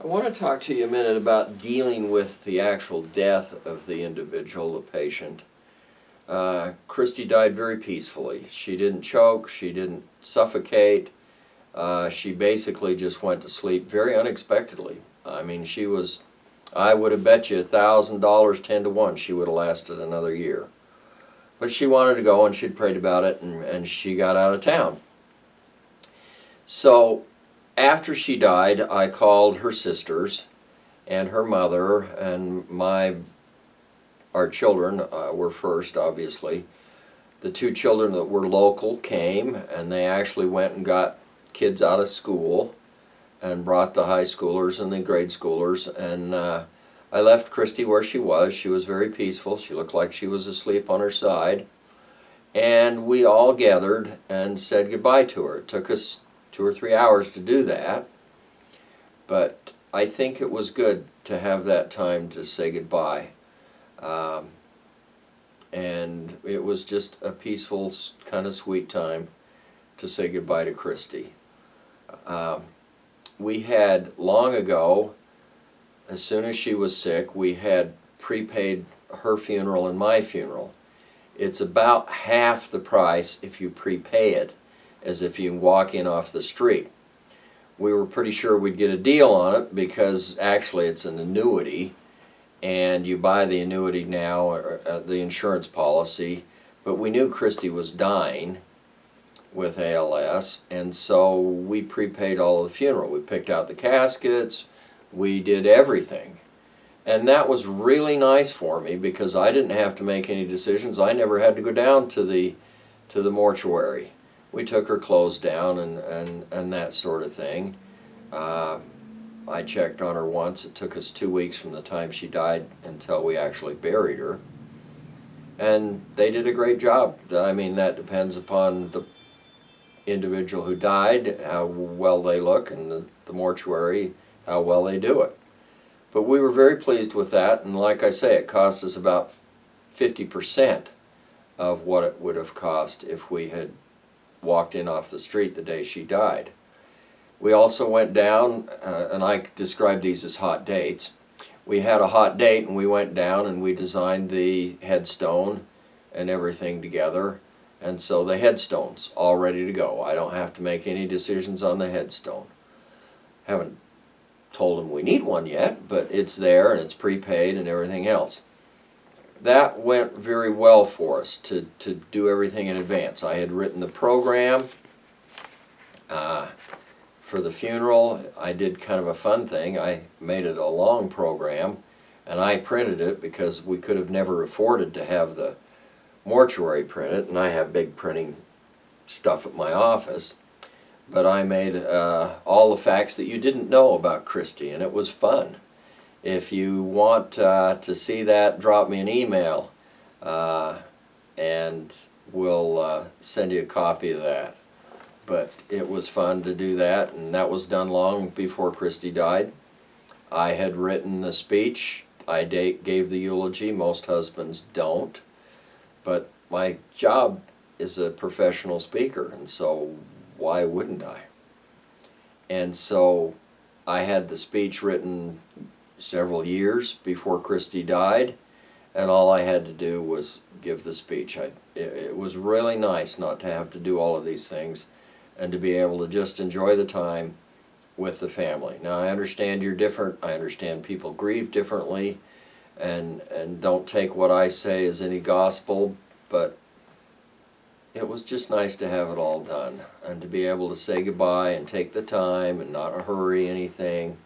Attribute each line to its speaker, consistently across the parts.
Speaker 1: I want to talk to you a minute about dealing with the actual death of the individual, the patient. Christy died very peacefully. She didn't choke, she didn't suffocate. She basically just went to sleep very unexpectedly. I mean, I would have bet you $1,000, 10 to 1, she would have lasted another year. But she wanted to go and she'd prayed about it, and she got out of town. So after she died, I called her sisters and her mother, and our children were first, obviously. The two children that were local came, and they actually went and got kids out of school and brought the high schoolers and the grade schoolers, and I left Christy where she was. She was very peaceful. She looked like she was asleep on her side. And we all gathered and said goodbye to her. It took us 2 or 3 hours to do that, but I think it was good to have that time to say goodbye. And it was just a peaceful, kind of sweet time to say goodbye to Christy. We had long ago, as soon as she was sick, we had prepaid her funeral and my funeral. It's about half the price if you prepay it as if you walk in off the street. We were pretty sure we'd get a deal on it because actually it's an annuity, and you buy the annuity now, or the insurance policy, but we knew Christy was dying with ALS, and so we prepaid all of the funeral. We picked out the caskets, we did everything. And that was really nice for me because I didn't have to make any decisions. I never had to go down to the mortuary. We took her clothes down and that sort of thing. I checked on her once. It took us 2 weeks from the time she died until we actually buried her. And they did a great job. I mean, that depends upon the individual who died, how well they look, and the mortuary, how well they do it. But we were very pleased with that, and like I say, it cost us about 50% of what it would have cost if we had walked in off the street the day she died. We also went down, and I describe these as hot dates. We had a hot date and we went down and we designed the headstone and everything together. And so the headstone's all ready to go. I don't have to make any decisions on the headstone. Haven't told them we need one yet, but it's there and it's prepaid and everything else. That went very well for us to do everything in advance. I had written the program for the funeral. I did kind of a fun thing. I made it a long program and I printed it because we could have never afforded to have the mortuary print it, and I have big printing stuff at my office. But I made all the facts that you didn't know about Christy, and it was fun. If you want to see that, drop me an email, and we'll send you a copy of that. But it was fun to do that, and that was done long before Christy died. I had written the speech. I gave the eulogy. Most husbands don't. But my job is a professional speaker, and so why wouldn't I? And so I had the speech written several years before Christy died, and all I had to do was give the speech. It was really nice not to have to do all of these things and to be able to just enjoy the time with the family. Now, I understand you're different. I understand people grieve differently, and don't take what I say as any gospel, but it was just nice to have it all done and to be able to say goodbye and take the time and not hurry anything.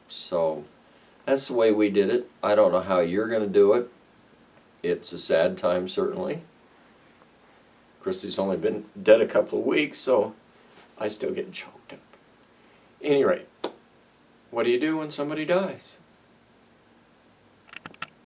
Speaker 1: So that's the way we did it. I don't know how you're going to do it. It's a sad time, certainly. Christy's only been dead a couple of weeks, so I still get choked up. At any rate, what do you do when somebody dies?